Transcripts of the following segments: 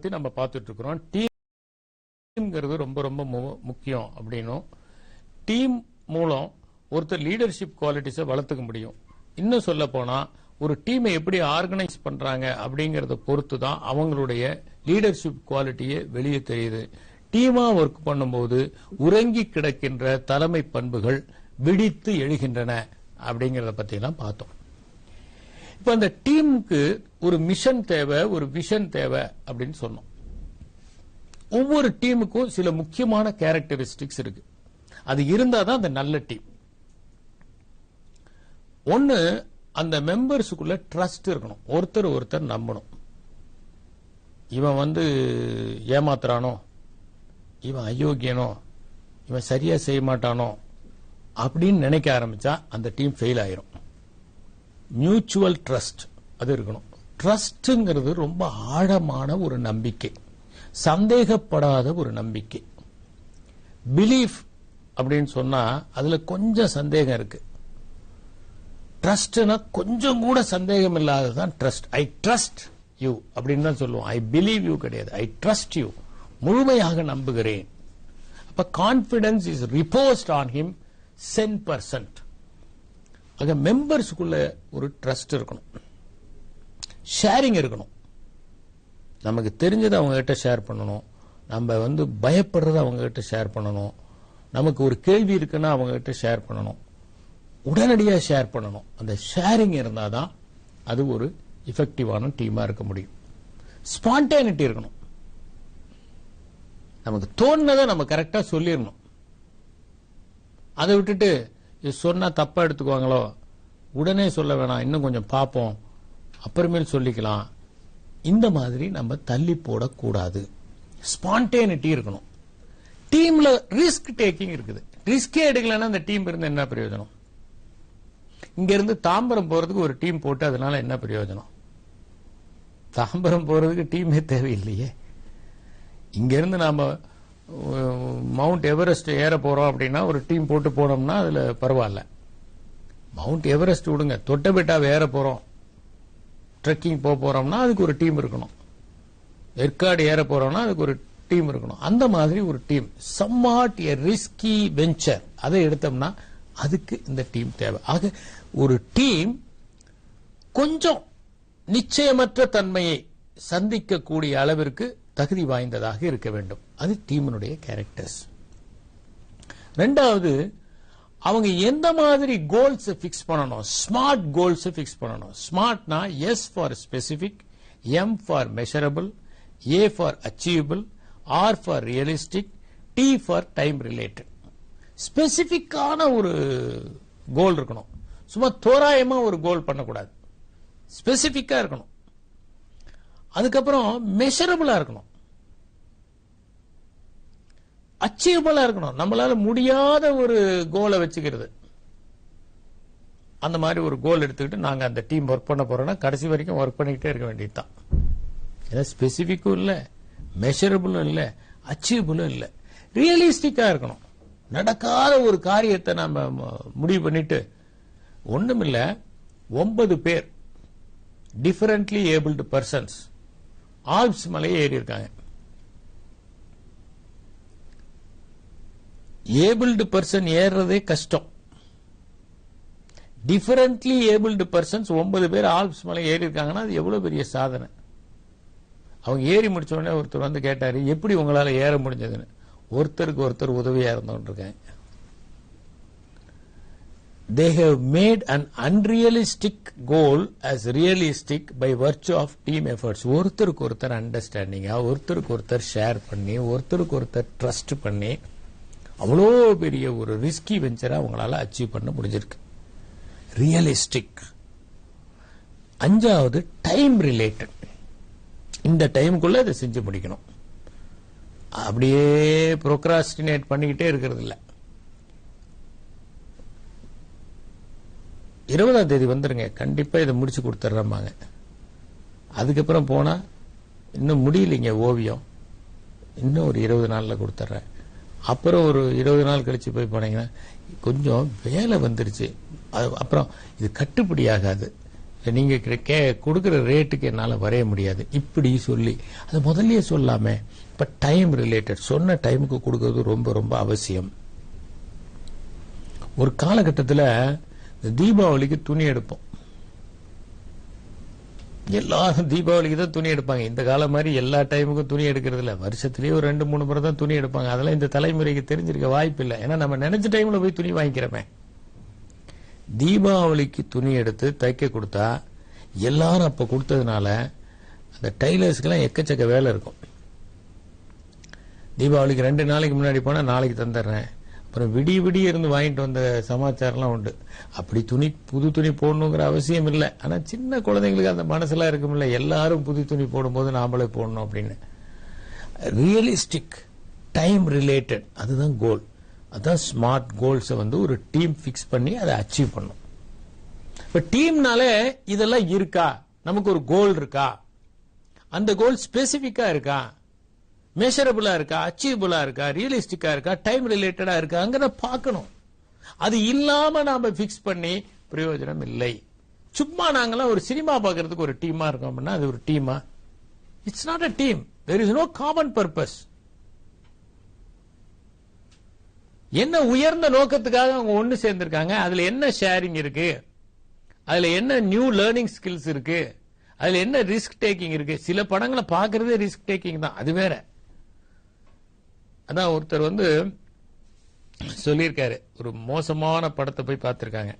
பத்தி நம்ம பார்த்துட்டு இருக்கிறோம். டீம்ங்கிறது ரொம்ப ரொம்ப முக்கியம் அப்படின்னும், டீம் மூலம் ஒருத்தர் லீடர்ஷிப் குவாலிட்டிஸை வளர்த்துக்க முடியும். இன்னும் சொல்ல போனா ஒரு டீமை எப்படி ஆர்கனைஸ் பண்றாங்க அப்படிங்கறத பொறுத்து தான் அவங்களுடைய லீடர்ஷிப் குவாலிட்டியே வெளியே தெரியுது. டீமா ஒர்க் பண்ணும்போது உறங்கி கிடக்கின்ற தலைமை பண்புகள் விழித்து எழுகின்றன அப்படிங்கறத பத்தி எல்லாம் பார்த்தோம். இப்ப அந்த டீமுக்கு ஒரு மிஷன் தேவை, ஒரு விஷன் தேவை அப்படின்னு சொன்னோம். ஒவ்வொரு டீமுக்கும் சில முக்கியமான கேரக்டரிஸ்டிக்ஸ் இருக்கு. அது இருந்தாதான் அந்த நல்ல டீம். ஒன்னு, அந்த மெம்பர்ஸுக்குள்ள ட்ரஸ்ட் இருக்கணும். ஒருத்தர் நம்பணும். இவன் ஏமாத்துறானோ, இவன் அயோக்கியனோ, இவன் சரியா செய்ய மாட்டானோ அப்படின்னு நினைக்க ஆரம்பிச்சா அந்த டீம் ஃபெயில் ஆயிரும். மியூச்சுவல் ட்ரஸ்ட் அது இருக்கணும். ட்ரஸ்ட்ங்கிறது ரொம்ப ஆழமான ஒரு நம்பிக்கை, சந்தேகப்படாத ஒரு நம்பிக்கை. பிலீஃப் அப்படின்னு சொன்னா அதுல கொஞ்சம் சந்தேகம் இருக்கு. ட்ரஸ்ட்னா கொஞ்சம் கூட சந்தேகம் இல்லாததான் ட்ரஸ்ட். ஐ ட்ரஸ்ட் யூ அப்படின்னு தான் சொல்லுவோம். ஐ பிலீவ் யூ கிடையாது. ஐ ட்ரஸ்ட் யூ, முழுமையாக நம்புகிறேன். அப்ப கான்பிடன்ஸ் இஸ் ரிப்போஸ்ட் ஆன் ஹிம் 10%. ஆக மெம்பர்ஸுக்குள்ள ஒரு ட்ரஸ்ட் இருக்கணும். ஷேரிங் இருக்கணும். நமக்கு தெரிஞ்சதை அவங்க கிட்ட ஷேர் பண்ணணும். நம்ம பயப்படுறத அவங்க கிட்ட ஷேர் பண்ணணும். நமக்கு ஒரு கேள்வி இருக்குன்னா அவங்க கிட்ட ஷேர் பண்ணணும். உடனடியாக ஷேர் பண்ணணும். அந்த ஷேரிங் இருந்தாதான் அது ஒரு எஃபெக்டிவான டீமா இருக்க முடியும். ஸ்பான்டேனிட்டி இருக்கணும். நமக்கு தோணுனதை நம்ம கரெக்டா சொல்லிடணும். அதை விட்டுட்டு சொன்னா தப்பா எடுத்துக்குவாங்களோ, உடனே சொல்ல வேணாம், இன்னும் கொஞ்சம் பார்ப்போம், அப்புறமேல் சொல்லிக்கலாம், இந்த மாதிரி நம்ம தள்ளி போடக்கூடாது. ஸ்பான்டேனிட்டி இருக்கணும். டீம்ல ரிஸ்க் டேக்கிங் இருக்குது. ரிஸ்கே எடுக்கலன்னா அந்த டீம் இருந்து என்ன பிரயோஜனம்? இங்க இருந்து தாம்பரம் போறதுக்கு ஒரு டீம் போட்டு அதனால என்ன பிரயோஜனம்? தாம்பரம் போறதுக்கு டீமே தேவையில்லையே. இங்க இருந்து நாம மவுண்ட் எவரெஸ்ட் ஏற போறோம் அப்படின்னா ஒரு டீம் போட்டு போனோம்னா அதுல பரவாயில்ல. மவுண்ட் எவரெஸ்ட் விடுங்க, தொட்டபெட்டாவை ஏற போறோம், ட்ரெக்கிங் போறோம்னா அதுக்கு ஒரு டீம் இருக்கணும். ஏற்காடு ஏற போறோம்னா அதுக்கு ஒரு டீம் இருக்கணும். அந்த மாதிரி ஒரு டீம், சம்வாட் எ ரிஸ்கி வெஞ்சர், அதை எடுத்தோம்னா அதுக்கு இந்த டீம் தேவை. ஆக ஒரு டீம் கொஞ்சம் நிச்சயமற்ற தன்மையை சந்திக்கக்கூடிய அளவிற்கு தகுதி வாய்ந்ததாக இருக்க வேண்டும். அது டீமினுடைய கேரக்டர்ஸ். ரெண்டாவது, அவங்க எந்த மாதிரி கோல்ஸ் பிக்ஸ் பண்ணணும்? ஸ்மார்ட் கோல்ஸ் பிக்ஸ் பண்ணணும். ஸ்மார்ட்னா S for specific, M for measurable, A for achievable, R for realistic, T for time related. ஸ்பெசிபிக்கான ஒரு கோல் இருக்கணும். சும்மா தோராயமா ஒரு கோல் பண்ணக்கூடாது. ஸ்பெசிபிக்கா இருக்கணும். அதுக்கப்புறம் மெஷரபிளா இருக்கணும், அச்சீவபிளா இருக்கணும். நம்மளால முடியாத ஒரு கோலை வச்சுக்கிறது, அந்த மாதிரி ஒரு கோல் எடுத்துக்கிட்டு நாங்க அந்த டீம் ஒர்க் பண்ண போறோம்னா கடைசி வரைக்கும் ஒர்க் பண்ணிக்கிட்டே இருக்க வேண்டியதுதான். ஏன்னா ஸ்பெசிபிக்கும் இல்ல, மெஷரபிளும் இல்ல, அச்சீவபிளும் இல்ல. ரியலிஸ்டிக்கா இருக்கணும். நடக்காத ஒரு காரியத்தை நாம முடிவு பண்ணிட்டு, ஒண்ணுமில்ல, 9 பேர் டிஃபரண்ட்லி ஏபிள்டு பர்சன்ஸ் ஆல்ப்ஸ் மலையை ஏறி இருக்காங்க. ஏபிள்டு பர்சன் ஏறுறதே கஷ்டம். டிஃபரண்ட்லி ஏபிள்டு பர்சன்ஸ் 9 பேர் ஆல்ப்ஸ் மலை ஏறி இருக்காங்கன்னா அது எவ்வளவு பெரிய சாதனை. அவங்க ஏறி முடிச்ச உடனே ஒருத்தர் கேட்டாரு, எப்படி உங்களால ஏற முடிஞ்சதுன்னு. ஒருத்தருக்கு ஒருத்தர் உதவியா இருந்தோன்னு இருக்காங்க. They have made an unrealistic goal as realistic by virtue of team efforts. ஒருத்தருக்கு ஒருத்தர் அண்டர்ஸ்டாண்டிங்கா, ஒருத்தருக்கு ஒருத்தர் ஷேர் பண்ணி, ஒருத்தருக்கு ஒருத்தர் ட்ரஸ்ட் பண்ணி, அவ்வளோ பெரிய ஒரு ரிஸ்கி வெஞ்சரை அவங்களால அச்சீவ் பண்ண முடிஞ்சிருக்கு. ரியலிஸ்டிக். அஞ்சாவது, டைம் ரிலேட்டட். இந்த டைமுக்குள்ள இதை செஞ்சு முடிக்கணும். அப்படியே ப்ரோக்ராஸ்டினேட் பண்ணிக்கிட்டே இருக்கிறது இல்லை. 20ஆம் தேதி வந்துருங்க, கண்டிப்பா இதை முடிச்சு கொடுத்துட்றாங்க. அதுக்கப்புறம் போனா இன்னும் முடியலைங்க ஓவியம், இன்னும் ஒரு 20 நாள்ல கொடுத்துட்றேன். அப்புறம் ஒரு 20 நாள் கழிச்சு போய் போனீங்கன்னா கொஞ்சம் வேலை வந்துருச்சு, அப்புறம் இது கட்டுப்படி ஆகாது, நீங்க கொடுக்கிற ரேட்டுக்கு என்னால வரைய முடியாது இப்படி சொல்லி அது முதல்லயே சொல்லாமே. இப்ப டைம் ரிலேட்டட் சொன்ன டைமுக்கு கொடுக்கறது ரொம்ப ரொம்ப அவசியம். ஒரு காலகட்டத்தில் தீபாவளிக்கு துணி எடுப்போம். எல்லாரும் தீபாவளிக்கு தான் துணி எடுப்பாங்க. இந்த காலம் மாதிரி எல்லா டைமுக்கும் துணி எடுக்கிறது இல்ல. வருஷத்துலயே ஒரு 2-3 முறை தான் துணி எடுப்பாங்க. அதெல்லாம் இந்த தலைமுறைக்கு தெரிஞ்சிருக்க வாய்ப்பு இல்லை. ஏன்னா நம்ம நினைச்ச டைம்ல போய் துணி வாங்கிக்கிறோமே. தீபாவளிக்கு துணி எடுத்து தைக்க கொடுத்தா எல்லாரும் அப்ப கொடுத்ததுனால அந்த டைலர்ஸ்க்கெல்லாம் எக்கச்சக்க வேலை இருக்கும். தீபாவளிக்கு 2 நாளைக்கு முன்னாடி போனா நாளைக்கு தந்துடுறேன், அப்புறம் விடிய இருந்து வாங்கிட்டு வந்த சமாச்சாரம்லாம் உண்டு. அப்படி புது துணி போடணுங்கிற அவசியம் இல்லை. ஆனா சின்ன குழந்தைங்களுக்கு அந்த மனசுலாம் இருக்கும்ல, எல்லாரும் புது துணி போடும்போது நாமளே போடணும் அப்படின்னு. ரியலிஸ்டிக் டைம் ரிலேட்டட் அதுதான் கோல். அதான் ஸ்மார்ட் கோல்ஸ் ஒரு டீம் பிக்ஸ் பண்ணி அதை அச்சீவ் பண்ணும். இப்ப டீம்னால இதெல்லாம் இருக்கா, நமக்கு ஒரு கோல் இருக்கா, அந்த கோல் ஸ்பெசிபிக்கா இருக்கா, மெஷரபிளா இருக்கா, அச்சீவபிளா இருக்கா, ரியலிஸ்டிக்கா இருக்கா, டைம் ரிலேட்டடா இருக்காங்கிறத பார்க்கணும். அது இல்லாம நாம பிக்ஸ் பண்ணி பிரயோஜனம் இல்லை. சும்மா நாங்கெல்லாம் ஒரு சினிமா பார்க்கறதுக்கு ஒரு டீமா இருக்கோம் அப்படின்னா அது ஒரு டீமா? It's not a team. There is no common purpose. என்ன உயர்ந்த நோக்கத்துக்காக அவங்க ஒன்னு சேர்ந்திருக்காங்க, அதுல என்ன ஷேரிங் இருக்கு, அதுல என்ன நியூ லேர்னிங் ஸ்கில்ஸ் இருக்கு, அதுல என்ன ரிஸ்க் டேக்கிங் இருக்கு. சில படங்களை பார்க்கறதே ரிஸ்க் டேக்கிங் தான், அது வேற. அதான் ஒருத்தர் சொல்லியிருக்காரு, ஒரு மோசமான படத்தை போய் பார்த்திருக்காங்க,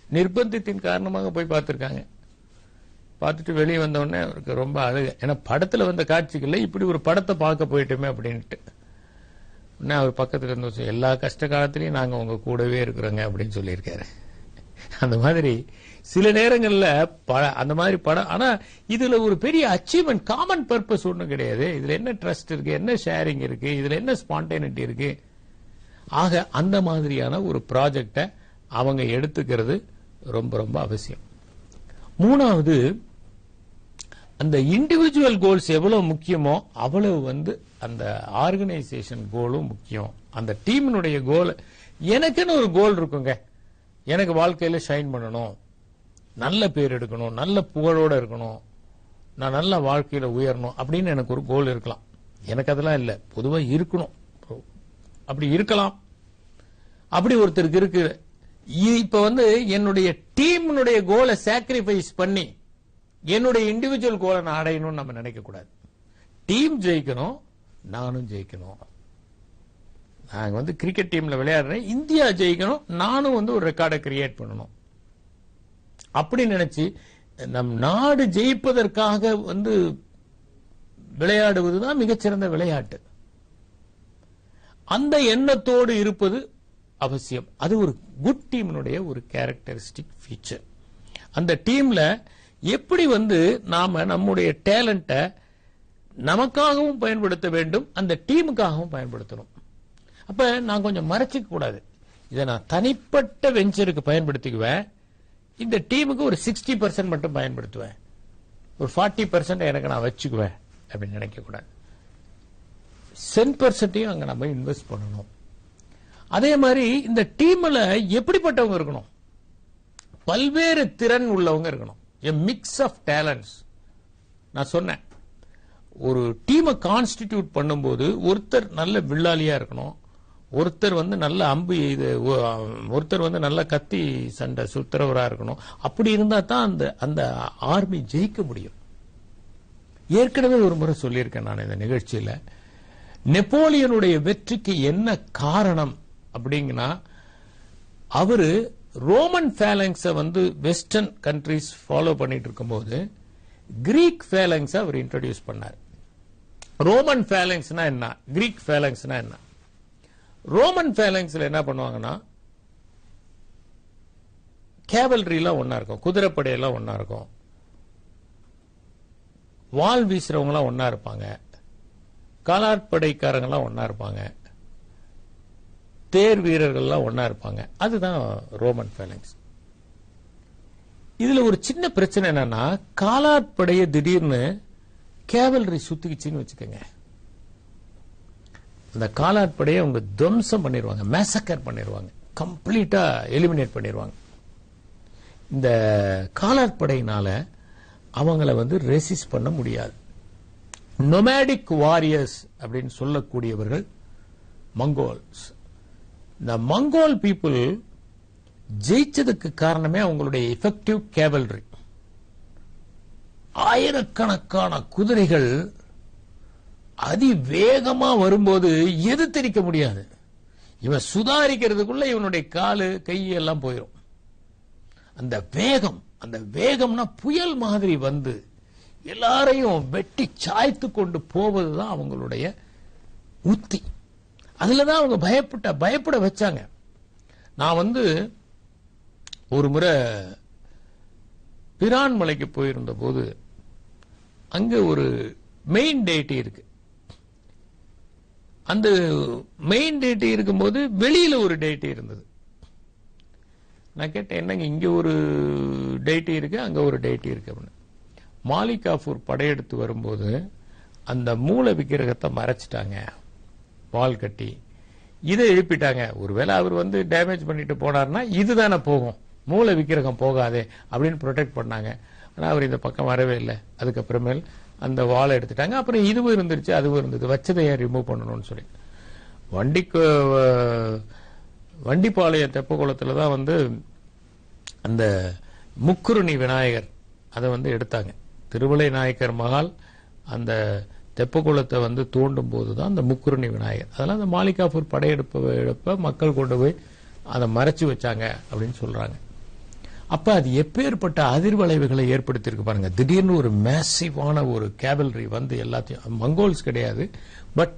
நிர்பந்தத்தின் காரணமாக போய் பார்த்திருக்காங்க. பார்த்துட்டு வெளியே வந்த உடனே அவருக்கு ரொம்ப அழுக. ஏன்னா படத்துல வந்த காட்சிகள்ல இப்படி ஒரு படத்தை பார்க்க போயிட்டோமே அப்படின்ட்டு. அவர் பக்கத்துல இருந்து எல்லா கஷ்ட காலத்திலையும் நாங்க உங்க கூடவே இருக்கிறோங்க அப்படின்னு சொல்லியிருக்காரு. அந்த மாதிரி சில நேரங்கள்ல அந்த மாதிரி படம். ஆனா இதுல ஒரு பெரிய அச்சீவ்மெண்ட், காமன் பர்பஸ் ஒண்ணும் கிடையாது. இதுல என்ன ட்ரஸ்ட் இருக்கு, என்ன ஷேரிங் இருக்கு, இதுல என்ன ஸ்பான்டேனிட்டி இருக்கு. ஆக அந்த மாதிரியான ஒரு ப்ராஜெக்டை அவங்க எடுத்துக்கிறது ரொம்ப ரொம்ப அவசியம். மூணாவது, அந்த இண்டிவிஜுவல் கோல்ஸ் எவ்வளவு முக்கியமோ அவ்வளவு அந்த ஆர்கனைசேஷன் கோலும் முக்கியம். அந்த டீமினுடைய கோல், எனக்குன்னு ஒரு கோல் இருக்குங்க. எனக்கு வாழ்க்கையில ஷைன் பண்ணணும், நல்ல பேர் எடுக்கணும், நல்ல புகழோட இருக்கணும், நான் நல்ல வாழ்க்கையில உயரணும் அப்படின்னு எனக்கு ஒரு கோல் இருக்கலாம். எனக்கு அதெல்லாம் இல்ல, பொதுவா இருக்கணும். அப்படி இருக்கலாம். அப்படி ஒருத்தருக்கு இருக்கு. இப்ப என்னுடைய டீமுடைய கோலை சாக்ரிஃபைஸ் பண்ணி என்னுடைய இண்டிவிஜுவல் கோலை நான் அடையணும்னு நம்ம நினைக்க கூடாது. டீம் ஜெயிக்கணும், நானும் ஜெயிக்கணும். நாங்க கிரிக்கெட் டீம்ல விளையாடுறேன், இந்தியா ஜெயிக்கணும், நானும் ஒரு ரெக்கார்டை கிரியேட் பண்ணணும் அப்படி நினைச்சு நம் நாடு ஜெயிப்பதற்காக விளையாடுவதுதான் மிகச்சிறந்த விளையாட்டு. அந்த எண்ணத்தோடு இருப்பது அவசியம். அது ஒரு குட் டீமினுடைய ஒரு கேரக்டரிஸ்டிக் ஃபீச்சர். அந்த டீம்ல எப்படி நாம நம்முடைய டேலண்ட்டை நமக்காகவும் பயன்படுத்த வேண்டும், அந்த டீமுக்காகவும் பயன்படுத்தணும். அப்ப நான் கொஞ்சம் மறைச்சிக்க கூடாது. இதை நான் தனிப்பட்ட வெஞ்சருக்கு பயன்படுத்திக்குவேன், இந்த டீமுக்கு ஒரு 60% மட்டும் பயன்படுத்துவேன், ஒரு 40% எனக்கு நான் வச்சுக்குவேன் அப்படின்னு நினைக்க கூடாது. 10% அங்க நம்ம இன்வெஸ்ட் பண்ணணும். அதே மாதிரி இந்த டீம்ல எப்படிப்பட்டவங்க இருக்கணும், பல்வேறு திறன் உள்ளவங்க இருக்கணும். a mix of talents. நான் சொன்னேன், ஒரு டீமை கான்ஸ்டிடியூட் பண்ணும்போது ஒருத்தர் நல்ல வில்லாளியா இருக்கணும், ஒருத்தர் நல்ல அம்பு இது, ஒருத்தர் நல்ல கத்தி சண்டை சுத்துறவரா இருக்கணும். அப்படி இருந்தா தான் அந்த ஆர்மி ஜெயிக்க முடியும். ஏற்கனவே ஒரு முறை சொல்லியிருக்கேன் நான் இந்த நிகழ்ச்சியில, நெப்போலியனுடைய வெற்றிக்கு என்ன காரணம் அப்படிங்கன்னா, அவரு ரோமன் ஃபேலங்ஸை வெஸ்டர்ன் கண்ட்ரிஸ் ஃபாலோ பண்ணிட்டு இருக்கும்போது கிரீக் ஃபேலங்ஸ் அவர் இன்ட்ரோடியூஸ் பண்ணார். ரோமன் ஃபேலங்ஸ்னா என்ன, கிரீக் ஃபேலங்ஸ்னா என்ன? ரோமன் ஃபேலங்ஸ்ல என்ன பண்ணுவாங்கன்னா, கேவல்ரிலாம் ஒன்னா இருக்கும், குதிரைப்படையெல்லாம் ஒன்னா இருக்கும், வால் வீசுறவங்கலாம் ஒன்னா இருப்பாங்க, காலாட்படைக்காரங்களாம் ஒன்னா இருப்பாங்க, தேர் வீரர்கள்லாம் ஒன்னா இருப்பாங்க. அதுதான் ரோமன் ஃபேலங்ஸ். இதுல ஒரு சின்ன பிரச்சனை என்னன்னா, காலாட்படைய திடீர்னு கேவல்ரி சுத்திக்கிச்சின்னு வச்சுக்கோங்க, அந்த காலாட்படையை அவங்க துவம்சம் பண்ணிடுவாங்க, மேசக்கர் பண்ணிடுவாங்க, கம்ப்ளீட்டா எலிமினேட் பண்ணிடுவாங்க. இந்த காலாட்படையினால அவங்கள ரெசிஸ்ட் பண்ண முடியாது. நொமேடிக் வாரியர்ஸ் அப்படின்னு சொல்லக்கூடியவர்கள் மங்கோல்ஸ். இந்த மங்கோல் பீப்புள் ஜெயிச்சதுக்கு காரணமே அவங்களுடைய எஃபெக்டிவ் கேவல்ரி. ஆயிரக்கணக்கான குதிரைகள் அதிவேகமா வரும்போது எதிர்த்திருக்க முடியாது. இவன் சுதாரிக்கிறதுக்குள்ள இவனுடைய காலு கை எல்லாம் போயிடும். அந்த வேகம்னா புயல் மாதிரி வந்து எல்லாரையும் வெட்டி சாய்த்து கொண்டு போவதுதான் அவங்களுடைய உத்தி. அதுலதான் அவங்க பயப்பட வச்சாங்க. நான் ஒரு முறை பிரான் மலைக்கு போயிருந்த போது அங்க ஒரு மெயின் டேட்டி இருக்கு. அந்த மெயின் டேட்டி இருக்கும்போது வெளியில ஒரு டேட்டி இருந்தது. நான் கேட்டேன், என்னங்க இங்க ஒரு டேட்டி இருக்கு, அங்க ஒரு டேட்டி இருக்கு அப்படின்னு. மாலிகாஃபூர் படையெடுத்து வரும்போது அந்த மூல விக்கிரகத்தை மறைச்சிட்டாங்க, பால் கட்டி. இதை எழுப்பிட்டாங்க. ஒருவேளை அவர் டேமேஜ் பண்ணிட்டு போனார்னா இதுதானே போகும், மூல விக்கிரகம் போகாதே அப்படின்னு ப்ரொடெக்ட் பண்ணாங்க. ஆனா அவர் இந்த பக்கம் வரவே இல்லை. அதுக்கப்புறமேல் அந்த வாழை எடுத்துட்டாங்க. அப்புறம் இதுவும் இருந்துருச்சு, அதுவும் இருந்தது. வச்சதை ஏன் ரிமூவ் பண்ணணும்னு சொல்லி வண்டிப்பாளையம் தெப்பகுளத்துல தான் அந்த முக்குருணி விநாயகர் அதை எடுத்தாங்க. திருமலை நாயக்கர் மகால் அந்த தெப்பகுளத்தை தோண்டும் போதுதான் அந்த முக்குருணி விநாயகர். அதெல்லாம் அந்த மாலிகாஃபூர் படையெடுப்ப மக்கள் கொண்டு போய் அதை மறைச்சு வச்சாங்க அப்படின்னு சொல்றாங்க. அப்ப அது எப்பேற்பட்ட அதிர்வளைவுகளை ஏற்படுத்தியிருக்கு பாருங்க. திடீர்னு ஒரு மேசிவான ஒரு கேவல்ரி எல்லாத்தையும், மங்கோல்ஸ் கிடையாது, பட்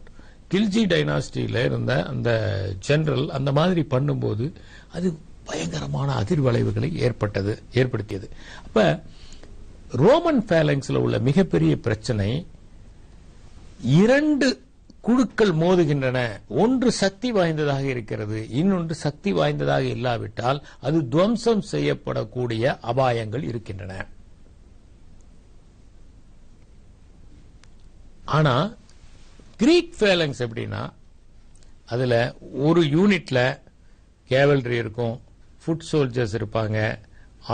கில்ஜி டைனாஸ்டியில இருந்த அந்த ஜெனரல் அந்த மாதிரி பண்ணும்போது அது பயங்கரமான அதிர்வளைவுகளை ஏற்படுத்தியது. அப்ப ரோமன் பேலங்ஸ்ல உள்ள மிகப்பெரிய பிரச்சனை, இரண்டு குழுக்கள் மோதுகின்றன. ஒன்று சக்தி வாய்ந்ததாக இருக்கிறது, இன்னொன்று சக்தி வாய்ந்ததாக இல்லாவிட்டால் அது துவம்சம் செய்யப்படக்கூடிய அபாயங்கள் இருக்கின்றன. ஆனா கிரீக் பேலங்ஸ் எப்படின்னா, அதுல ஒரு யூனிட்ல கேவல்ரி இருக்கும், ஃபுட் சோல்ஜர்ஸ் இருப்பாங்க,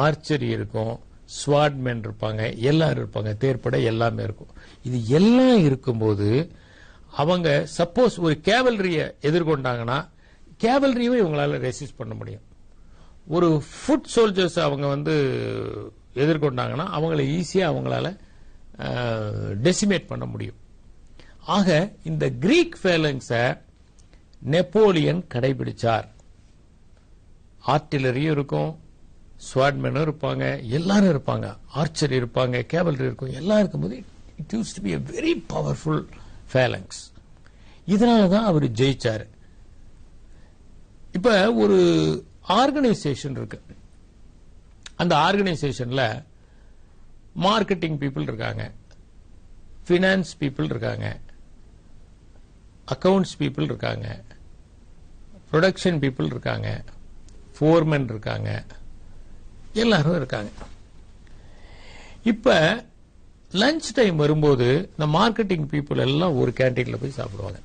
ஆர்ச்சரி இருக்கும், ஸ்வாட்மென் இருப்பாங்க, எல்லாரும் இருப்பாங்க, தேர்ப்படை எல்லாமே இருக்கும். இது எல்லாம் இருக்கும்போது அவங்க சப்போஸ் ஒரு கேவல்ரிய எதிர்கொண்டாங்கன்னா கேவல்ரியவை இவங்களால ரெசிஸ்ட் பண்ண முடியும். ஒரு ஃபுட் சோல்ஜர்ஸ் அவங்க எதிர்கொண்டாங்கன்னா அவங்களை ஈஸியா அவங்களால டெசிமேட் பண்ண முடியும். ஆக இந்த கிரீக் பேலங்ஸ நெப்போலியன் கடைபிடிச்சார். ஆர்டிலரியும் இருக்கும், ஸ்வாட்மெனும் இருப்பாங்க, எல்லாரும் இருப்பாங்க, ஆர்ச்சரி இருப்பாங்க, கேவல்ரி இருக்கும், எல்லாம் இருக்கும்போது it use to be a very powerful phalanx. இதனாலதான் அவர் ஜெயிச்சாரு. இப்ப ஒரு ஆர்கனைசேஷன் இருக்கு. அந்த ஆர்கனைசேஷன்ல மார்க்கெட்டிங் பீப்புள் இருக்காங்க, பினான்ஸ் பீப்புள் இருக்காங்க, அக்கவுண்ட்ஸ் பீப்புள் இருக்காங்க, ப்ரொடக்ஷன் பீப்புள் இருக்காங்க, ஃபோர்மேன் இருக்காங்க, எல்லாரும் இருக்காங்க. இப்ப லஞ்ச் டைம் வரும்போது இந்த மார்க்கெட்டிங் பீப்புள் எல்லாம் ஒரு கேண்டீன்ல போய் சாப்பிடுவாங்க.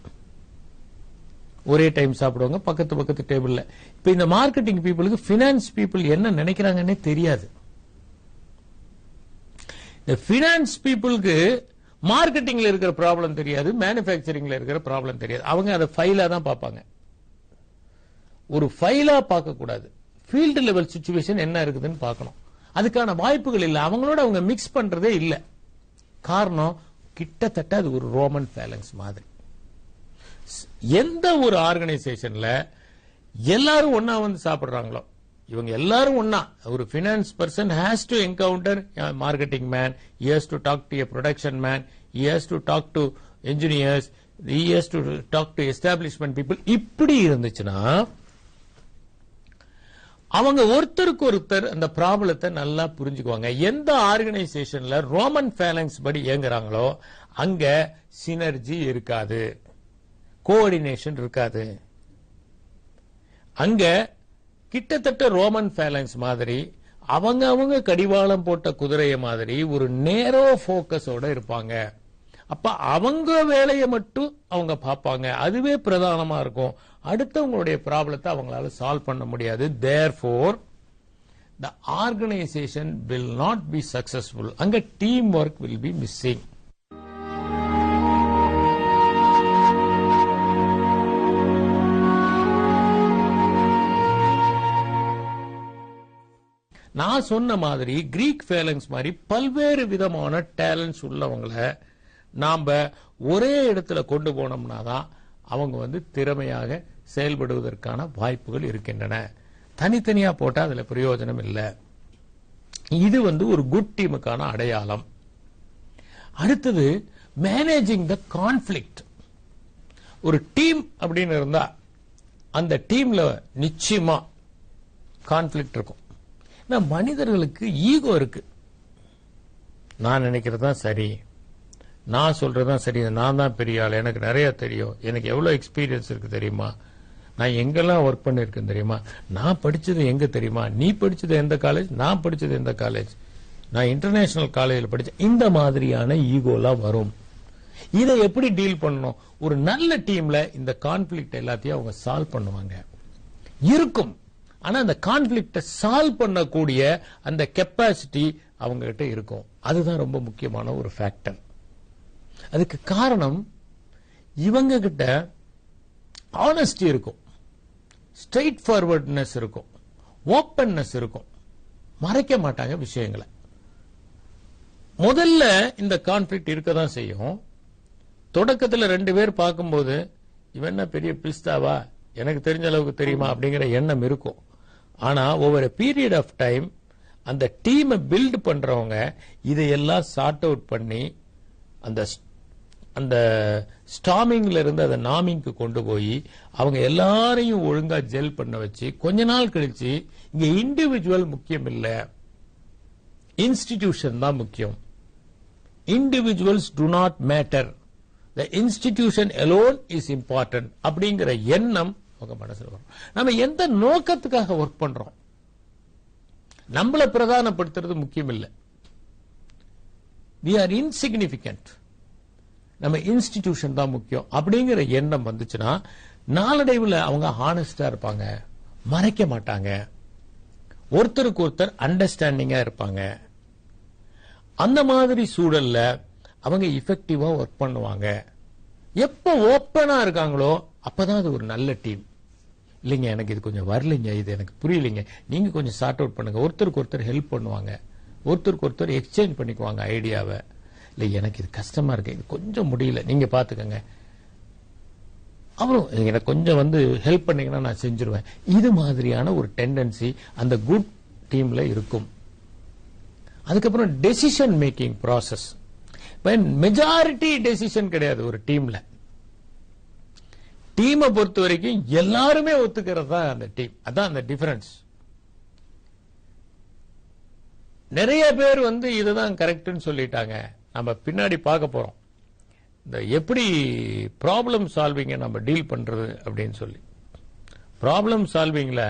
ஒரே டைம் சாப்பிடுவாங்க, பக்கத்து டேபிள்ல. இப்ப இந்த மார்க்கெட்டிங் பீப்புளுக்கு பினான்ஸ் பீப்புள் என்ன நினைக்கிறாங்கன்னே தெரியாது. இந்த பினான்ஸ் பீப்புளுக்கு மார்க்கெட்டிங்ல இருக்கிற ப்ராப்ளம் தெரியாது, மேனுபேக்சரிங்ல இருக்கிற ப்ராப்ளம் தெரியாது. அவங்க அதை ஃபைலா தான் பார்ப்பாங்க. ஒரு ஃபைலா பார்க்க கூடாது, ஃபீல்டு லெவல் சிச்சுவேஷன் என்ன இருக்குதுன்னு பார்க்கணும். அதுக்கான வாய்ப்புகள் இல்லை, அவங்களோட அவங்க மிக்ஸ் பண்றதே இல்லை. காரணம், கிட்டத்தட்ட அது ஒரு ரோமன் பேலங்ஸ் மாதிரி. எந்த ஒரு ஆர்கனைசேஷன்ல எல்லாரும் ஒன்னா சாப்பிடுறாங்களோ, இவங்க எல்லாரும் ஒன்னா, ஒரு finance person has to encounter marketing man, he has to talk to a production man, he has to talk to engineers, he has to talk to establishment people. இப்படி இருந்துச்சுன்னா அவங்க ஒருத்தருக்கு ஒருத்தர் அந்த ப்ராப்ளத்தை நல்லா புரிஞ்சுக்குவாங்க. எந்த ஆர்கனைசேஷன்ல ரோமன் பேலங்ஸ் படி இயங்குறாங்களோ அங்க சினர்ஜி இருக்காது, கோஆர்டினேஷன் இருக்காது. அங்க கிட்டத்தட்ட ரோமன் பேலங்ஸ் மாதிரி அவங்க கடிவாளம் போட்ட குதிரைய மாதிரி ஒரு நேரோ போக்கஸோட இருப்பாங்க. அப்ப அவங்க வேலையை மட்டும் அவங்க பார்ப்பாங்க, அதுவே பிரதானமா இருக்கும். அடுத்தவங்களுடைய ப்ராப்ளத்தை அவங்களால சால்வ் பண்ண முடியாது. Therefore the organization will not be successful. அங்க teamwork will be missing. நான் சொன்ன மாதிரி கிரீக் ஃபேலங்ஸ் மாதிரி பல்வேறு விதமான டேலண்ட்ஸ் உள்ளவங்களை நாம ஒரே இடத்துல கொண்டு போனோம்னா தான் அவங்க திறமையாக செயல்படுவதற்கான வாய்ப்புகள் இருக்கின்றன. தனித்தனியா போட்டா அதுல பிரயோஜனம் இல்லை. இது ஒரு குட் டீமுக்கான அடையாளம். அடுத்தது மேனேஜிங் த கான்ஃபிளிக்ட். ஒரு டீம் அப்படின்னு இருந்தா அந்த டீம்ல நிச்சயமா கான்ஃபிளிக்ட் இருக்கும். மனிதர்களுக்கு ஈகோ இருக்கு. நான் நினைக்கிறதா சரி, நான் சொல்றதுதான் சரி, நான் தான் பெரிய ஆள், எனக்கு நிறைய தெரியும், எனக்கு எவ்வளவு எக்ஸ்பீரியன்ஸ் இருக்கு தெரியுமா, நான் எங்கெல்லாம் ஒர்க் பண்ணிருக்கேன் தெரியுமா, நான் படிச்சது எங்க தெரியுமா, நீ படிச்சது எந்த காலேஜ், நான் படிச்சது எந்த காலேஜ், நான் இன்டர்நேஷனல் காலேஜில் படிச்சேன். இந்த மாதிரியான ஈகோலாம் வரும். இதை எப்படி டீல் பண்ணணும்? ஒரு நல்ல டீம்ல இந்த கான்ஃபிளிக்ட் எல்லாத்தையும் அவங்க சால்வ் பண்ணுவாங்க. இருக்கும், ஆனா அந்த கான்ஃபிளிக்ட சால்வ் பண்ணக்கூடிய அந்த கெப்பாசிட்டி அவங்க கிட்ட இருக்கும். அதுதான் ரொம்ப முக்கியமான ஒரு ஃபேக்டர். அதுக்கு காரணம் இவங்க கிட்ட ஆனஸ்டி இருக்கும், ஸ்ட்ரெயிட் ஃபார்வர்ட்னஸ் இருக்கும், ஓப்பன்னஸ் இருக்கும், மறைக்க மாட்டாங்க விஷயங்களை. முதல்ல இந்த கான்ஃபிளிக்ட் இருக்கதான் செய்யும். தொடக்கத்தில் 2 பேர் பார்க்கும்போது இவன் என்ன பெரிய பிஸ்தாவா, எனக்கு தெரிஞ்ச அளவுக்கு தெரியுமா அப்படிங்கிற எண்ணம் இருக்கும். ஆனா over a period of time அந்த டீமை பில்ட் பண்றவங்க இதையெல்லாம் சார்ட் அவுட் பண்ணி அந்த ஸ்டாமிங்ல இருந்து அதை நாமிங்க்கு கொண்டு போய் அவங்க எல்லாரையும் ஒழுங்கா ஜெல் பண்ண வச்சு கொஞ்ச நாள் கழிச்சு இங்க இண்டிவிஜுவல் முக்கியம் இல்ல, இன்ஸ்டிடியூஷன் தான் முக்கியம். Individuals to not matter, the institution alone is important அப்படிங்கிற எண்ணம் உங்க மனசுல வரும். நம்ம எந்த நோக்கத்துக்காக ஒர்க் பண்றோம், நம்மளை பிரதானப்படுத்துறது முக்கியம் இல்லை. we are insignificant, நம்ம இன்ஸ்டிடியூஷன் தான் முக்கியம் அப்படிங்கிற எண்ணம் வந்துச்சுன்னா நாளடைவில் அவங்க ஹானஸ்டா இருப்பாங்க, மறைக்க மாட்டாங்க, ஒருத்தருக்கு ஒருத்தர் அண்டர்ஸ்டாண்டிங்கா இருப்பாங்க. அந்த மாதிரி சூழல்ல அவங்க இஃபெக்டிவா ஒர்க் பண்ணுவாங்க. எப்ப ஓப்பனா இருக்காங்களோ அப்பதான் அது ஒரு நல்ல டீம். இல்லைங்க எனக்கு இது கொஞ்சம் வரலைங்க, இது எனக்கு புரியலைங்க, நீங்க கொஞ்சம் சார்ட் அவுட் பண்ணுங்க. ஒருத்தருக்கு ஒருத்தர் ஹெல்ப் பண்ணுவாங்க, ஒருத்தருக்கு ஒருத்தர் எக்ஸ்சேஞ்ச் பண்ணிக்குவாங்க ஐடியாவை. இல்லை எனக்கு இது கஷ்டமா இருக்கு, இது கொஞ்சம் முடியல, நீங்க பாத்துக்கங்க, அப்புறம் எனக்கு கொஞ்சம் ஹெல்ப் பண்ணீங்கன்னா நான் செஞ்சிருவேன். இது மாதிரியான ஒரு டெண்டன்சி அந்த குட் டீம்ல இருக்கும். அதுக்கப்புறம் decision making process. Majority decision கிடையாது ஒரு டீம்ல. டீமை பொறுத்த வரைக்கும் எல்லாருமே ஒத்துக்கிறது தான் அந்த டீம். அதான் அந்த டிஃபரன்ஸ். நிறைய பேர் இதுதான் கரெக்ட்னு சொல்லிட்டாங்க. நம்ம பின்னாடி பார்க்க போறோம் இந்த எப்படி ப்ராப்ளம் சால்விங்க நம்ம டீல் பண்றது அப்படின்னு சொல்லி. ப்ராப்ளம் சால்விங்ல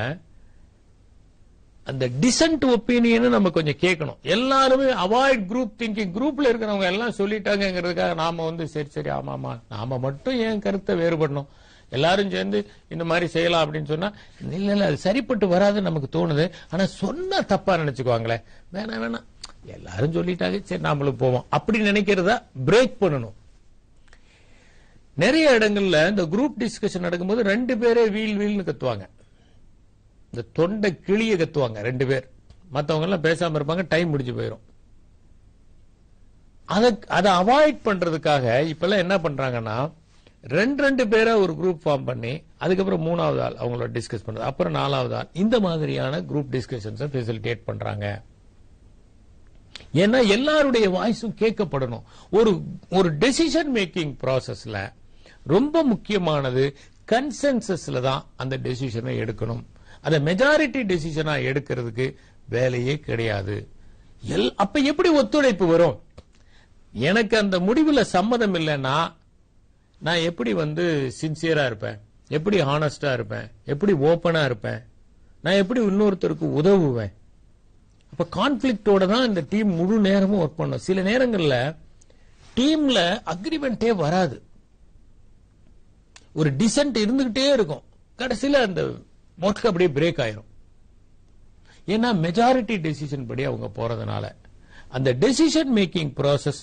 அந்த டிசன்ட் ஒப்பீனியன் நம்ம கொஞ்சம் கேட்கணும். எல்லாருமே அவாய்ட் குரூப் திங்கிங். குரூப்ல இருக்கிறவங்க எல்லாம் சொல்லிட்டாங்கிறதுக்காக நாம சரி சரி ஆமாமா நாம மட்டும் ஏன் கருத்தை வேறுபடணும், எல்லாரும் சேர்ந்து இந்த மாதிரி செய்யலாம் அப்படின்னு சொன்னா இல்ல இல்ல அது சரிப்பட்டு வராது நமக்கு தோணுது. ஆனா சொன்னா தப்பா நினைச்சுக்குவாங்களே, வேணாம் வேணாம் எல்லாரும் சொல்லிட்டாங்க சரி நாமளும் போவோம் அப்படி நினைக்கிறதா பிரேக் பண்ணணும். நிறைய இடங்கள்ல இந்த குரூப் டிஸ்கஷன் நடக்கும்போது 2 பேரே வீல் வீல்னு கத்துவாங்க, இந்த தொண்டை கிளிய கத்துவாங்க 2 பேர். மற்றவங்க எல்லாம் பேசாம இருப்பாங்க, டைம் முடிஞ்சு போயிடும். அதை அவாய்ட் பண்றதுக்காக இப்ப எல்லாம் என்ன பண்றாங்கன்னா 2 பேரா ஒரு குரூப் ஃபார்ம் பண்ணி அதுக்கப்புறம் 3வது ஆள் அவங்களோட டிஸ்கஸ் பண்றது, அப்புறம் 4வது ஆள், இந்த மாதிரியான குரூப் டிஸ்கஷன்ஸ் ஃபெசிலிட்டேட் பண்றாங்க. ஏன்னா எல்லாருடைய வாய்ஸும் கேட்கப்படணும். ஒரு டெசிஷன் மேக்கிங் ப்ராசஸ்ல ரொம்ப முக்கியமானது கன்சென்சஸ்ல தான் அந்த டெசிஷனை எடுக்கணும். அதை மெஜாரிட்டி டெசிஷனா எடுக்கிறதுக்கு வேலையே கிடையாது. அப்ப எப்படி ஒத்துழைப்பு வரும்? எனக்கு அந்த முடிவுல சம்மதம் இல்லைன்னா நான் எப்படி சின்சியரா இருப்பேன், எப்படி ஹானஸ்டா இருப்பேன், எப்படி ஓப்பனா இருப்பேன், நான் எப்படி இன்னொருத்தருக்கு உதவுவேன்? அப்ப கான்ஃபிளிக்டோட தான் இந்த டீம் முழு நேரமும் ஒர்க் பண்ணும். சில நேரங்கள்ல டீம்ல அக்ரிமெண்டே வராது, ஒரு டிசன்ட் இருந்துகிட்டே இருக்கும், கடைசியில அந்த ஒர்க் அப்படியே பிரேக் ஆயிரும். ஏன்னா மெஜாரிட்டி டெசிஷன் படி அவங்க போறதுனால அந்த டெசிஷன் மேக்கிங் ப்ராசஸ்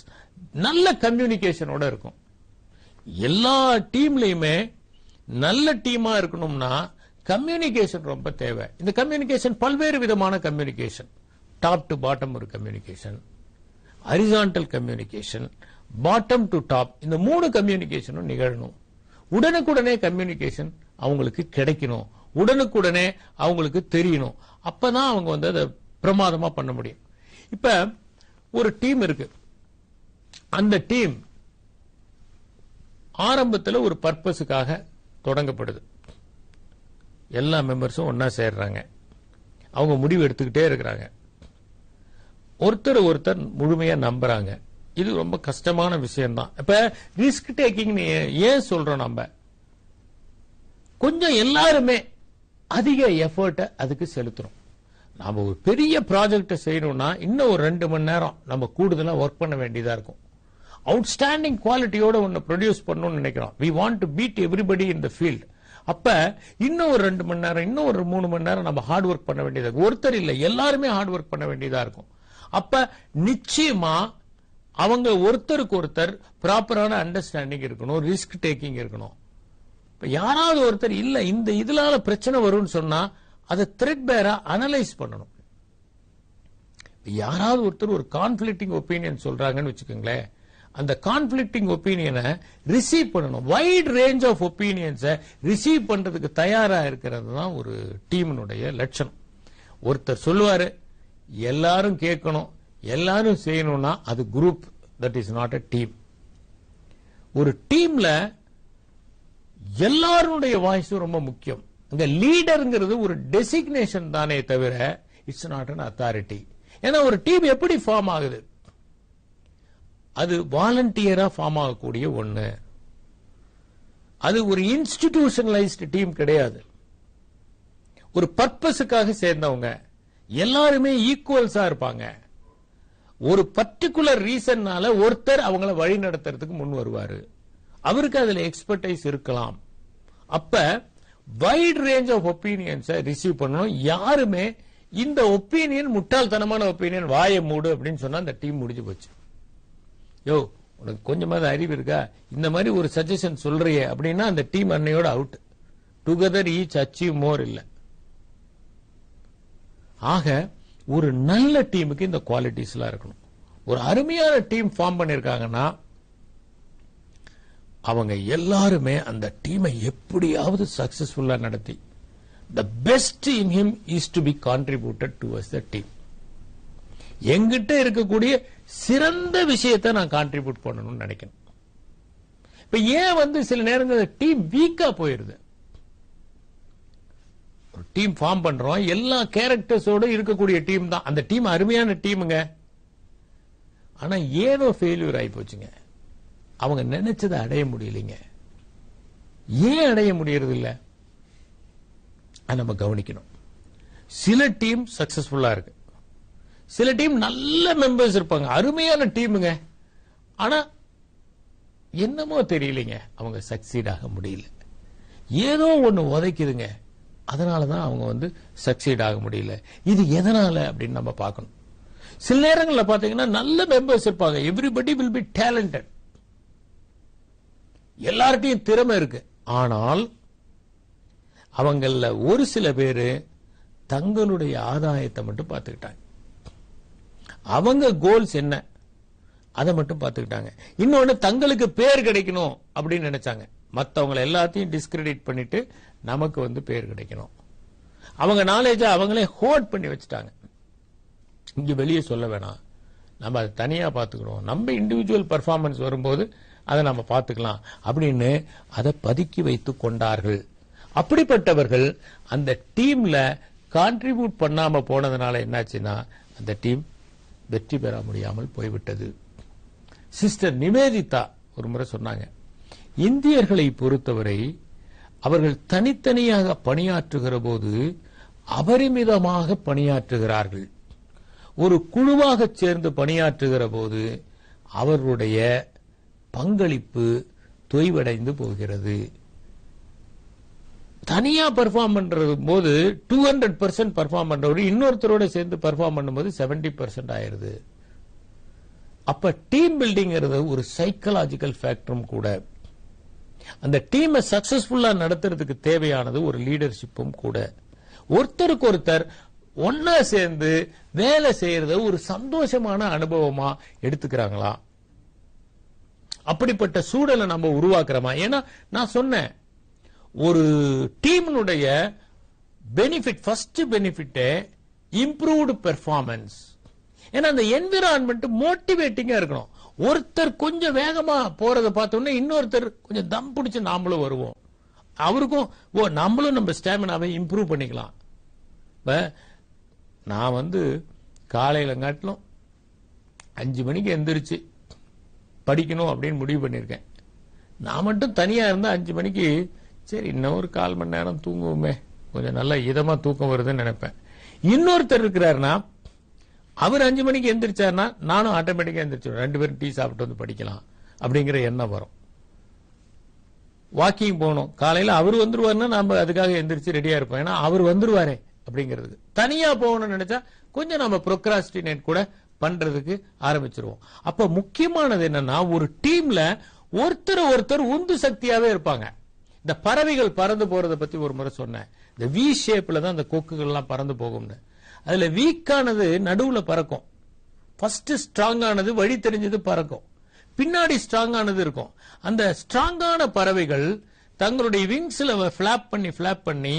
நல்ல கம்யூனிகேஷனோட இருக்கும். எல்லா டீம்லயுமே நல்ல டீமா இருக்கணும்னா கம்யூனிகேஷன் ரொம்ப தேவை. இந்த கம்யூனிகேஷன் பல்வேறு விதமான கம்யூனிகேஷன், டாப் டு பாட்டம் ஒரு communication, horizontal communication, bottom to top, இந்த 3 கம்யூனிகேஷனும் நிகழணும். உடனுக்குடனே கம்யூனிகேஷன் அவங்களுக்கு கிடைக்கணும், உடனுக்குடனே அவங்களுக்கு தெரியணும். அப்பதான் அவங்க வந்து அதை பிரமாதமா பண்ண முடியும். இப்ப ஒரு டீம் இருக்கு, அந்த டீம் ஆரம்பத்தில் ஒரு பர்பஸுக்காக தொடங்கப்படுது. எல்லா மெம்பர்ஸும் ஒன்னா சேர்றாங்க, அவங்க முடிவு எடுத்துக்கிட்டே இருக்கிறாங்க, ஒருத்தர் முழுமையா நம்புறாங்க. இது ரொம்ப கஷ்டமான விஷயம் தான். இப்ப ரிஸ்க் டேக்கிங் ஏன் சொல்றோம், நம்ம கொஞ்சம் எல்லாருமே அதிக எஃபர்ட் அதுக்கு செலுத்துறோம். நாம ஒரு பெரிய ப்ராஜெக்ட் செய்யணும்னா இன்னும் ஒரு 2 மணி நேரம் நம்ம கூடுதலா ஒர்க் பண்ண வேண்டியதா இருக்கும். அவுட்ஸ்டாண்டிங் குவாலிட்டியோட ஒன்னு ப்ரொடியூஸ் பண்ணணும்னு நினைக்கிறோம். we want to beat everybody in the field. அப்ப இன்னும் ஒரு 2 மணி நேரம், இன்னும் ஒரு 3 மணி நேரம் நம்ம ஹார்ட் ஒர்க் பண்ண வேண்டியதா இருக்கும். ஒருத்தர் இல்ல, எல்லாருமே ஹார்ட் ஒர்க் பண்ண வேண்டியதா இருக்கும். அப்ப நிச்சயமா அவங்க ஒருத்தருக்கு ஒருத்தர் ப்ராப்பரான அண்டர்ஸ்டாண்டிங் இருக்கணும், ரிஸ்க் டேக்கிங் இருக்கணும். இப்ப யாராவது ஒருத்தர் இல்ல இந்த இதனால பிரச்சனை வரும்னு சொன்னா அதை த்ரெட் பேரா அனலைஸ் பண்ணணும். யாராவது ஒருத்தர் ஒரு கான்ஃபிளிக்டிங் ஒப்பீனியன் சொல்றாங்கன்னு வச்சுக்கோங்களேன், அந்த கான்ஃபிளிக்டிங் ஒப்பீனியனை ரிசீவ் பண்ணணும். வைட் ரேஞ்ச் ஆஃப் ஒப்பீனியன்ஸை ரிசீவ் பண்றதுக்கு தயாரா இருக்கிறது தான் ஒரு டீமினுடைய லட்சணம். ஒருத்தர் சொல்லுவாரு, எல்லாரும் கேட்கணும், எல்லாரும் செய்யணும்னா அது group, that is not a team. ஒரு டீம்ல எல்லாருடைய வாய்ஸும் ரொம்ப முக்கியம். இந்த லீடர்ங்கிறது ஒரு டெசிக்னேஷன் தானே தவிர இட்ஸ் நாட் அன் அத்தாரிட்டி. ஏன்னா ஒரு டீம் எப்படி ஃபார்ம் ஆகுது, அது வாலண்டியரா ஃபார்ம் ஆகக்கூடிய ஒண்ணு. அது ஒரு இன்ஸ்டிடியூஷனலைஸ்டு டீம் கிடையாது. ஒரு பர்பஸுக்காக சேர்ந்தவங்க எல்லாருமே ஈக்குவல்ஸா இருப்பாங்க. ஒரு பர்டிகுலர் ரீசன்னால ஒருத்தர் அவங்கள வழி நடத்துறதுக்கு முன் வருவாரு, அவருக்கு அதுல எக்ஸ்பர்டைஸ் இருக்கலாம். அப்ப வைட் ரேஞ்ச் ஆஃப் ஒப்பீனியன்ஸை ரிசீவ் பண்ணணும். யாருமே இந்த ஒப்பீனியன் முட்டாள்தனமான ஒப்பீனியன், வாயை மூடு அப்படின்னு சொன்னா அந்த டீம் முடிஞ்சு போச்சு. யோ உனக்கு கொஞ்சமாவது அறிவு இருக்கா, இந்த மாதிரி ஒரு சஜஷன் சொல்றியே அப்படின்னா அந்த டீம் அன்னையோட out. Together each achieve more இல்ல. ஆக ஒரு நல்ல டீமுக்கு இந்த குவாலிட்டிஸ் எல்லாம் இருக்கணும். ஒரு அருமையான டீம் ஃபார்ம் பண்ணிருக்காங்கன்னா அவங்க எல்லாருமே அந்த டீமை எப்படியாவது சக்சஸ்ஃபுல்லா நடத்தி the best in him is to be contributed towards the team. எங்கிட்ட இருக்கக்கூடிய சிறந்த விஷயத்தை நான் கான்ட்ரிபியூட் பண்ணணும்னு நினைக்கணும். இப்ப ஏன் சில நேரங்கள் டீம் வீக்கா போயிருது. ஒரு டீம் ஃபார்ம் பண்றோம், எல்லா கேரக்டர்ஸோட இருக்கக்கூடிய டீம் தான், அந்த டீம் அருமையான டீமுங்க. ஆனா ஏதோ ஃபெயிலியர் ஆகி போச்சுங்க, அவங்க நினைச்சதை அடைய முடியலைங்க. ஏன் அடைய முடியறது இல்ல, நம்ம கவனிக்கணும். சில டீம் சக்சஸ்ஃபுல்லா இருக்கு, சில டீம் நல்ல மெம்பர்ஸ் இருப்பாங்க, அருமையான டீமுங்க. ஆனா என்னமோ தெரியலைங்க, அவங்க சக்சீட் ஆக முடியல. ஏதோ ஒண்ணு உதைக்குதுங்க, அதனாலதான் அவங்க சக்சீட் ஆக முடியல. இது எதனால அப்படின்னு நம்ம பார்க்கணும். சில நேரங்களில் பாத்தீங்கன்னா நல்ல மெம்பர்ஸ் இருப்பாங்க, எவ்ரிபடி வில் பி டேலண்டட், எல்லார்ட்டையும் திறமை இருக்கு. ஆனால் அவங்கள ஒரு சில பேரு தங்களுடைய ஆதாயத்தை மட்டும் பார்த்துக்கிட்டாங்க. அவங்க கோல்ஸ் என்ன அதை மட்டும் பார்த்துக்கிட்டாங்க. இன்னொன்னு தங்களுக்கு பேர் கிடைக்கணும் அப்படின்னு நினைச்சாங்க. மற்றவங்களை எல்லாத்தையும் டிஸ்கிரெடிட் பண்ணிட்டு நமக்கு பேர் கிடைக்கணும். அவங்க நாலேஜ அவங்களே ஹோல்ட் பண்ணி வச்சுட்டாங்க. இங்க வெளியே சொல்ல வேணாம், நம்ம அதை தனியா பார்த்துக்கணும், நம்ம இண்டிவிஜுவல் பர்ஃபார்மன்ஸ் வரும்போது அதை நம்ம பார்த்துக்கலாம் அப்படின்னு அதை பதுக்கி வைத்துக் கொண்டார்கள். அப்படிப்பட்டவர்கள் அந்த டீம்ல கான்ட்ரிபியூட் பண்ணாம போனதுனால என்னாச்சுன்னா அந்த டீம் வெற்றி பெற முடியாமல் போய்விட்டது. சிஸ்டர் நிவேதிதா ஒரு முறை சொன்னாங்க, இந்தியர்களை பொறுத்தவரை அவர்கள் தனித்தனியாக பணியாற்றுகிற போது அபரிமிதமாக பணியாற்றுகிறார்கள். ஒரு குழுவாக சேர்ந்து பணியாற்றுகிற போது அவர்களுடைய பங்களிப்பு தொய்வடைந்து போகிறது. தனியா பெர்ஃபார்ம் பண்றது போது 200% பெர்ஃபார்ம் பண்றவரு இன்னொருத்தரோட சேர்ந்து பெர்ஃபார்ம் பண்ணும்போது 70% ஆயிருது. அப்ப டீம் பில்டிங்கிறது ஒரு சைக்கலாஜிக்கல் ஃபேக்டரும் கூட. அந்த டீமை சக்சஸ்ஃபுல்லா நடத்துறதுக்கு தேவையானது ஒரு லீடர்ஷிப்பும் கூட. ஒருத்தருக்கு ஒருத்தர் ஒன்னா சேர்ந்து வேலை செய்யறத ஒரு சந்தோஷமான அனுபவமா எடுத்துக்கிறாங்களா? அப்படிப்பட்ட சூழலை நம்ம உருவாக்குறோமா? ஏன்னா நான் சொன்னேன், ஒரு டீமினுடைய benefit, first benefit improved performance. ஏன்னா அந்த என்விரான்மெண்ட் மோட்டிவேட்டிங்கா இருக்கணும். ஒருத்தர் கொஞ்சம் வேகமா போறதை பார்த்தோம்னா இன்னொருத்தர் கொஞ்சம் தம் பிடிச்சு நாமளும் வருவோம். அவருக்கும் நம்மளும் நம்ம ஸ்டாமினாவை இம்ப்ரூவ் பண்ணிக்கலாம். நான் காலையில காட்டிலும் 5 மணிக்கு எந்திரிச்சு படிக்கணும் அப்படின்னு முடிவு பண்ணிருக்கேன். நான் மட்டும் தனியா இருந்தா 5 மணிக்கு சரி இன்னும் ஒரு 1/4 மணி நேரம் தூங்குவோமே, கொஞ்சம் நல்லா இதமா தூக்கம் வருதுன்னு நினைப்பேன். இன்னொருத்தர் இருக்கிறாருன்னா அவர் 5 மணிக்கு எந்திரிச்சாருன்னா நானும் ஆட்டோமேட்டிக்கா எந்திரிச்சிடுவேன். 2 பேரும் டீ சாப்பிட்டு படிக்கலாம் அப்படிங்கிற எண்ணம் வரும். வாக்கிங் போகணும், காலையில அவர் வந்துருவாருன்னா நம்ம அதுக்காக எந்திரிச்சு ரெடியா இருப்போம். ஏன்னா அவர் வந்துருவாரே அப்படிங்கிறது. தனியா போகணும்னு நினைச்சா கொஞ்சம் நம்ம ப்ரோக்ராஸ்டினேட் கூட பண்றதுக்கு ஆரம்பிச்சிருவோம். அப்ப முக்கியமானது என்னன்னா, ஒரு டீம்ல ஒருத்தர் உந்து சக்தியாவே இருப்பாங்க. இந்த பறவைகள் பறந்து போறதை பத்தி ஒரு முறை சொன்னேன். இந்த வி ஷேப்ல தான் அந்த கொக்குகள் எல்லாம் பறந்து போகும்னு. அதுல வீக்கானது நடுவுல பறக்கும், ஃபர்ஸ்ட் ஸ்ட்ராங்கானது வழி தெரிஞ்சது பறக்கும், பின்னாடி ஸ்ட்ராங்கானது இருக்கும். அந்த ஸ்ட்ராங்கான பறவைகள் தங்களுடைய விங்ஸ்ல ஃபிளாப் பண்ணி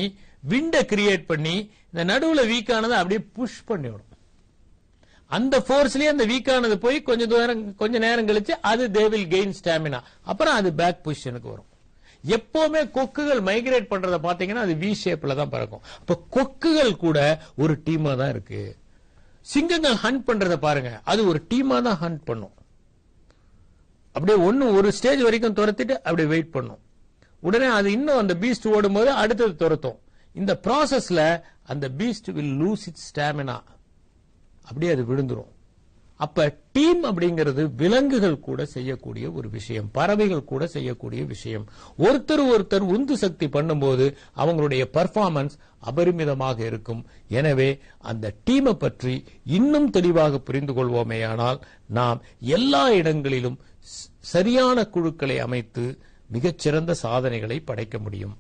விண்டை கிரியேட் பண்ணி இந்த நடுவுல வீக்கானதை அப்படியே புஷ் பண்ணிவிடும். அந்த போர்ஸ்லயே அந்த வீக்கானது போய் கொஞ்ச நேரம் கழிச்சு அது தே வில் கெயின் ஸ்டாமினா. அப்புறம் அது பேக் பொசிஷனுக்கு வரும். எப்பவுமே கொக்குகள் மைக்ரேட் பண்றத பாத்தீங்கன்னா அது வி ஷேப்ல தான் பறக்கும். அப்ப கொக்குகள் கூட ஒரு டீமா தான் இருக்கு. சிங்கங்கள் ஹண்ட் பண்றத பாருங்க, அது ஒரு டீமா தான் ஹண்ட் பண்ணும். அப்படியே ஒரு ஸ்டேஜ் வரைக்கும் துரத்திட்டு அப்படியே வெயிட் பண்ணும். உடனே அது இன்னும் அந்த பீஸ்ட் ஓடும் போது அடுத்தது துரத்தும். இந்த ப்ராசஸ்ல அந்த Beast will lose it's stamina, அப்படியே அது விழுந்துரும். அப்ப டீம் அப்படிங்கிறது விலங்குகள் கூட செய்யக்கூடிய ஒரு விஷயம், பறவைகள் கூட செய்யக்கூடிய விஷயம். ஒருத்தர் உந்து சக்தி பண்ணும்போது அவங்களுடைய பெர்ஃபார்மன்ஸ் அபரிமிதமாக இருக்கும். எனவே அந்த டீமை பற்றி இன்னும் தெளிவாக புரிந்து கொள்வோமேயானால் நாம் எல்லா இடங்களிலும் சரியான குழுக்களை அமைத்து மிகச்சிறந்த சாதனைகளை படைக்க முடியும்.